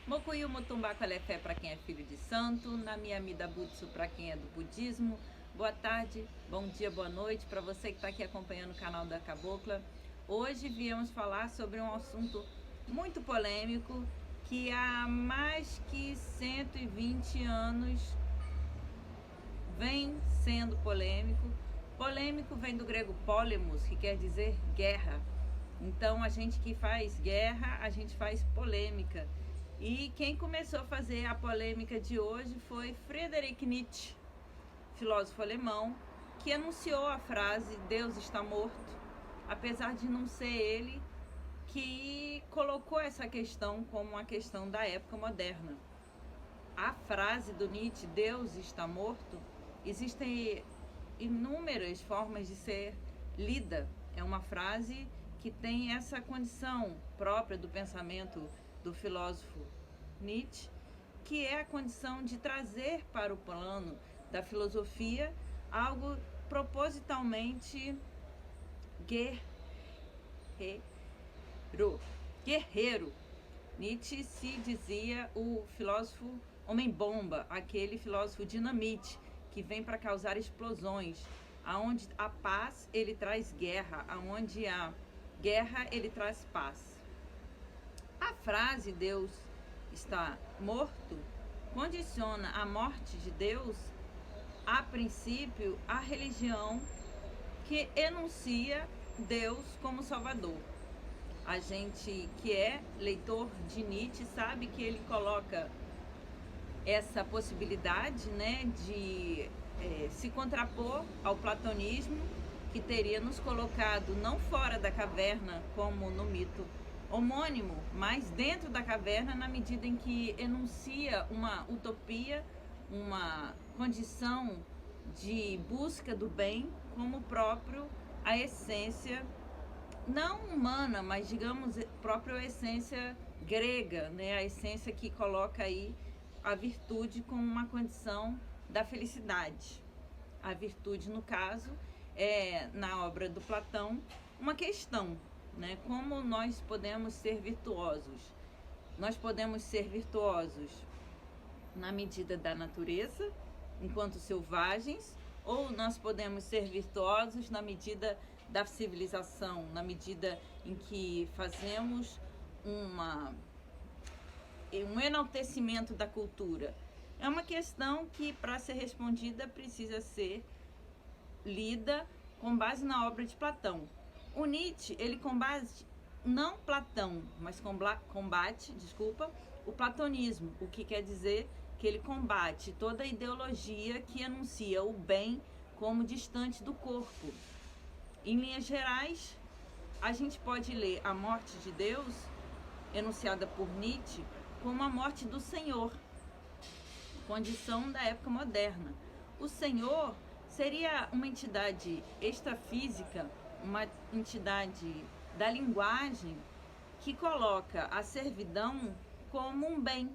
Mokuyu Mutumbaco Alefé para quem é filho de santo, Namiamida Butsu para quem é do budismo. Boa tarde, bom dia, boa noite para você que está aqui acompanhando o canal da Cabocla. Hoje viemos falar sobre um assunto muito polêmico que há mais que 120 anos vem sendo polêmico. Polêmico vem do grego polemos, que quer dizer guerra. Então a gente que faz guerra, a gente faz polêmica. E quem começou a fazer a polêmica de hoje foi Friedrich Nietzsche, filósofo alemão, que anunciou a frase Deus está morto, apesar de não ser ele que colocou essa questão como uma questão da época moderna. A frase do Nietzsche, Deus está morto, existem inúmeras formas de ser lida. É uma frase que tem essa condição própria do pensamento do filósofo Nietzsche, que é a condição de trazer para o plano da filosofia algo propositalmente guerreiro. Nietzsche se dizia o filósofo homem-bomba, aquele filósofo dinamite que vem para causar explosões. Aonde há paz, ele traz guerra. Aonde há guerra, ele traz paz. A frase Deus está morto condiciona a morte de Deus, a princípio, a religião que enuncia Deus como Salvador. A gente que é leitor de Nietzsche sabe que ele coloca essa possibilidade, né, de se contrapor ao platonismo, que teria nos colocado não fora da caverna, como no mito homônimo, mas dentro da caverna, na medida em que enuncia uma utopia, uma condição de busca do bem como próprio a essência não humana, mas digamos própria essência grega, né? A essência que coloca aí a virtude como uma condição da felicidade. A virtude, no caso, é na obra do Platão uma questão, né? Como nós podemos ser virtuosos? Nós podemos ser virtuosos na medida da natureza, enquanto selvagens, ou nós podemos ser virtuosos na medida da civilização, na medida em que fazemos um enaltecimento da cultura. É uma questão que, para ser respondida, precisa ser lida com base na obra de Platão. O Nietzsche, ele combate não Platão, mas combate o platonismo, o que quer dizer que ele combate toda a ideologia que anuncia o bem como distante do corpo. Em linhas gerais, a gente pode ler a morte de Deus, enunciada por Nietzsche, como a morte do Senhor, condição da época moderna. O Senhor seria uma entidade extrafísica, uma entidade da linguagem que coloca a servidão como um bem.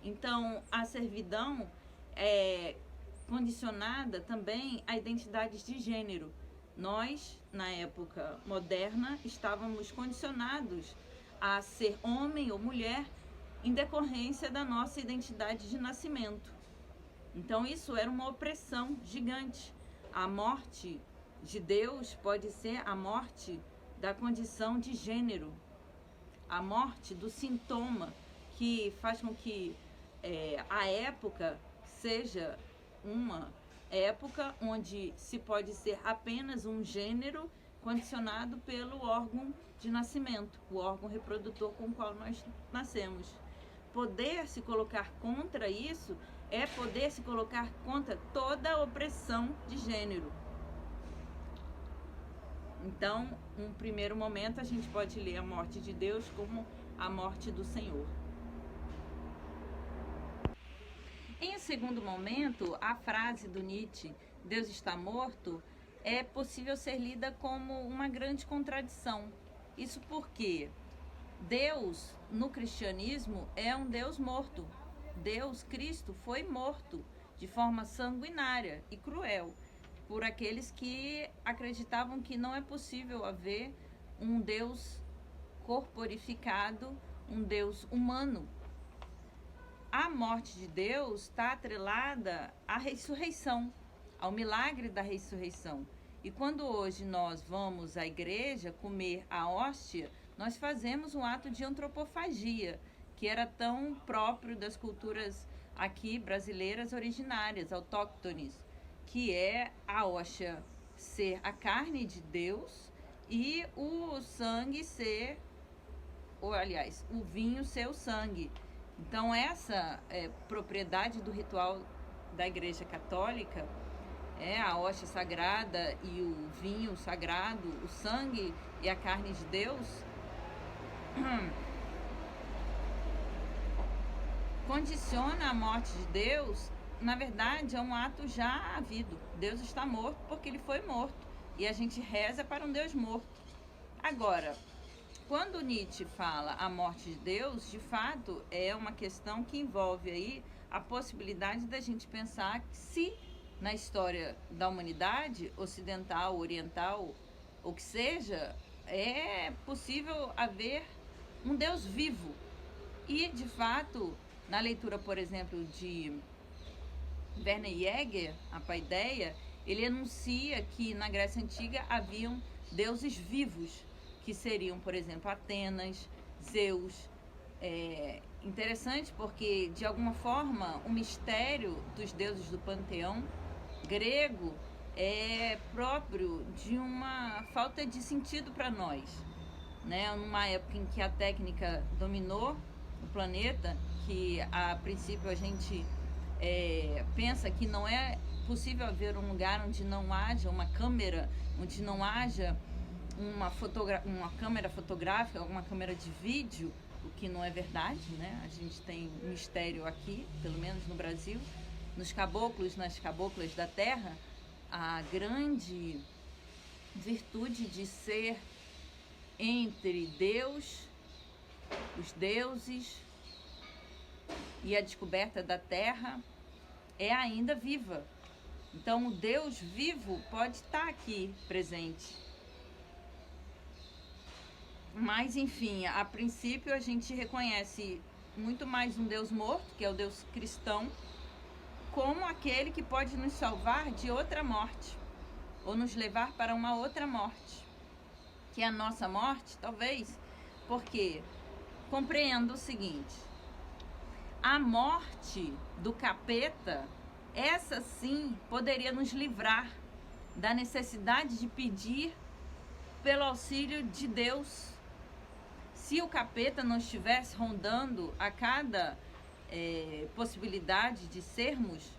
Então, a servidão é condicionada também a identidades de gênero. Nós, na época moderna, estávamos condicionados a ser homem ou mulher em decorrência da nossa identidade de nascimento. Então isso era uma opressão gigante. A morte de Deus pode ser a morte da condição de gênero, a morte do sintoma que faz com que a época seja uma época onde se pode ser apenas um gênero condicionado pelo órgão de nascimento, o órgão reprodutor com o qual nós nascemos. Poder se colocar contra isso é poder se colocar contra toda a opressão de gênero. Então, num primeiro momento, a gente pode ler a morte de Deus como a morte do Senhor. Em segundo momento, a frase do Nietzsche, Deus está morto, é possível ser lida como uma grande contradição. Isso porque Deus, no cristianismo, é um Deus morto. Deus, Cristo, foi morto de forma sanguinária e cruel por aqueles que acreditavam que não é possível haver um Deus corporificado, um Deus humano. a morte de Deus está atrelada à ressurreição, ao milagre da ressurreição. E quando hoje nós vamos à igreja comer a hóstia, nós fazemos um ato de antropofagia, que era tão próprio das culturas aqui brasileiras originárias, autóctones, que é a hóstia ser a carne de Deus e o sangue ser, ou aliás, o vinho ser o sangue. Então essa propriedade do ritual da Igreja Católica é a hóstia sagrada e o vinho sagrado, o sangue e a carne de Deus, condiciona a morte de Deus. Na verdade, é um ato já havido. Deus está morto porque ele foi morto. E a gente reza para um Deus morto. Agora, quando Nietzsche fala a morte de Deus, de fato, é uma questão que envolve aí a possibilidade da gente pensar que se na história da humanidade, ocidental, oriental, ou que seja, é possível haver um Deus vivo. E, de fato, na leitura, por exemplo, de Werner Jäger, a Paideia, ele anuncia que na Grécia Antiga haviam deuses vivos, que seriam, por exemplo, Atenas, Zeus. Interessante porque, de alguma forma, o mistério dos deuses do panteão grego é próprio de uma falta de sentido para nós, né? Numa época em que a técnica dominou o planeta, que a princípio a gente pensa que não é possível haver um lugar onde não haja uma câmera, onde não haja uma câmera fotográfica, uma câmera de vídeo, o que não é verdade, né? A gente tem um mistério aqui, pelo menos no Brasil, nos caboclos, nas caboclas da terra, a grande virtude de ser entre Deus, os deuses e a descoberta da terra é ainda viva. Então o Deus vivo pode estar aqui presente. Mas enfim, a princípio a gente reconhece muito mais um Deus morto, que é o Deus cristão, como aquele que pode nos salvar de outra morte, ou nos levar para uma outra morte, que é a nossa morte, talvez, porque compreendo o seguinte: a morte do capeta, essa sim poderia nos livrar da necessidade de pedir pelo auxílio de Deus. Se o capeta não estivesse rondando a cada possibilidade de sermos,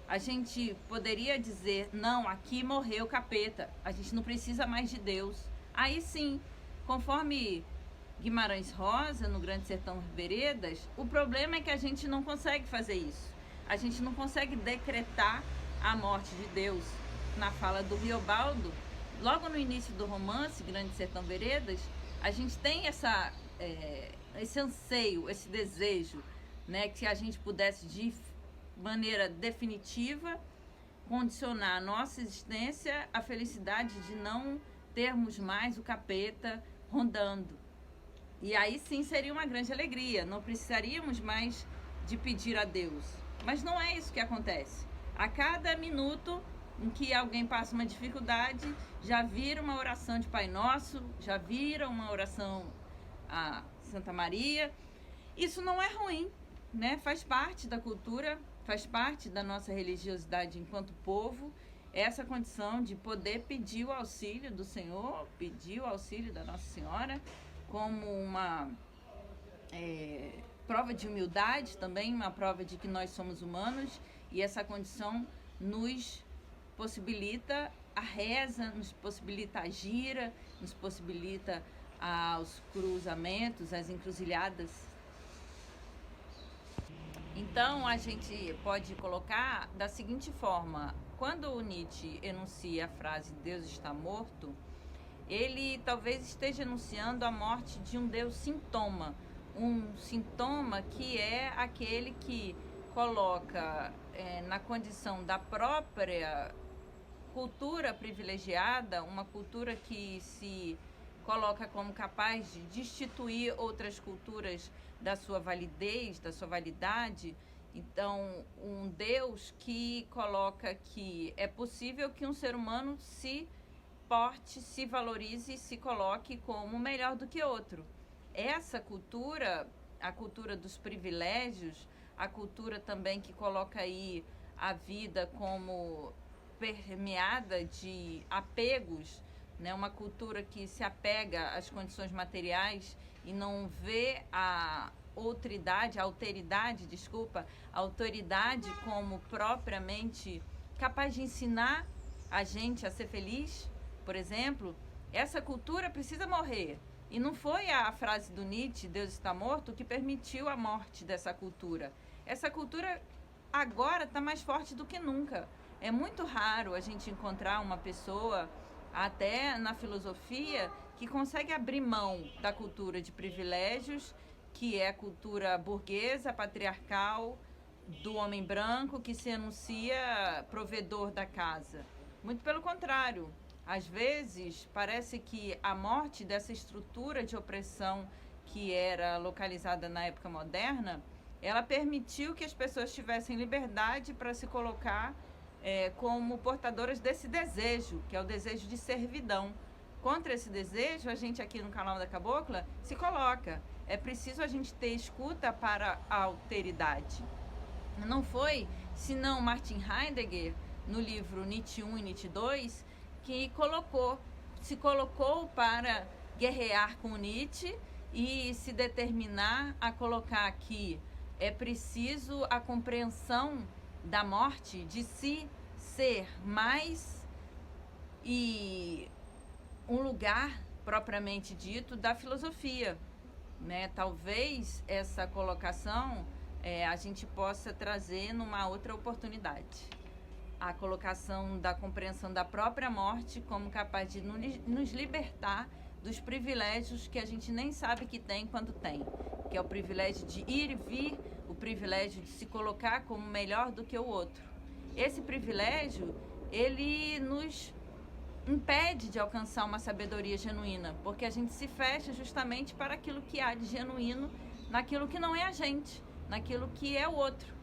a gente poderia dizer, não, aqui morreu o capeta, a gente não precisa mais de Deus. Aí sim, conforme Guimarães Rosa, no Grande Sertão Veredas, o problema é que a gente não consegue fazer isso. A gente não consegue decretar a morte de Deus. Na fala do Riobaldo, logo no início do romance Grande Sertão Veredas, a gente tem esse anseio, esse desejo, né, que a gente pudesse de maneira definitiva condicionar a nossa existência à felicidade de não termos mais o capeta rondando. E aí sim seria uma grande alegria, não precisaríamos mais de pedir a Deus. Mas não é isso que acontece. A cada minuto em que alguém passa uma dificuldade, já vira uma oração de Pai Nosso, já vira uma oração a Santa Maria. Isso não é ruim, né? Faz parte da cultura, faz parte da nossa religiosidade enquanto povo, essa condição de poder pedir o auxílio do Senhor, pedir o auxílio da Nossa Senhora, como uma prova de humildade também, uma prova de que nós somos humanos, e essa condição nos possibilita a reza, nos possibilita a gira, nos possibilita os cruzamentos, as encruzilhadas. Então a gente pode colocar da seguinte forma: quando o Nietzsche enuncia a frase Deus está morto, ele talvez esteja enunciando a morte de um Deus sintoma, um sintoma que é aquele que coloca na condição da própria cultura privilegiada, uma cultura que se coloca como capaz de destituir outras culturas da sua validez, da sua validade. Então, um Deus que coloca que é possível que um ser humano se porte, se valorize e se coloque como melhor do que outro. Essa cultura, a cultura dos privilégios, a cultura também que coloca aí a vida como permeada de apegos, né? Uma cultura que se apega às condições materiais e não vê a a autoridade como propriamente capaz de ensinar a gente a ser feliz, por exemplo. Essa cultura precisa morrer. E não foi a frase do Nietzsche, Deus está morto, que permitiu a morte dessa cultura. Essa cultura agora está mais forte do que nunca. É muito raro a gente encontrar uma pessoa, até na filosofia, que consegue abrir mão da cultura de privilégios, que é a cultura burguesa, patriarcal, do homem branco, que se anuncia provedor da casa. Muito pelo contrário. Às vezes, parece que a morte dessa estrutura de opressão que era localizada na época moderna, ela permitiu que as pessoas tivessem liberdade para se colocar como portadoras desse desejo, que é o desejo de servidão. Contra esse desejo, a gente aqui no canal da Cabocla se coloca. É preciso a gente ter escuta para a alteridade. Não foi senão Martin Heidegger, no livro Nietzsche 1 e Nietzsche 2, que se colocou para guerrear com Nietzsche e se determinar a colocar que é preciso a compreensão da morte, de si ser mais e um lugar propriamente dito da filosofia, né? Talvez essa colocação a gente possa trazer numa outra oportunidade. A colocação da compreensão da própria morte como capaz de nos libertar dos privilégios que a gente nem sabe que tem quando tem, que é o privilégio de ir e vir, o privilégio de se colocar como melhor do que o outro. Esse privilégio, ele nos impede de alcançar uma sabedoria genuína, porque a gente se fecha justamente para aquilo que há de genuíno naquilo que não é a gente, naquilo que é o outro.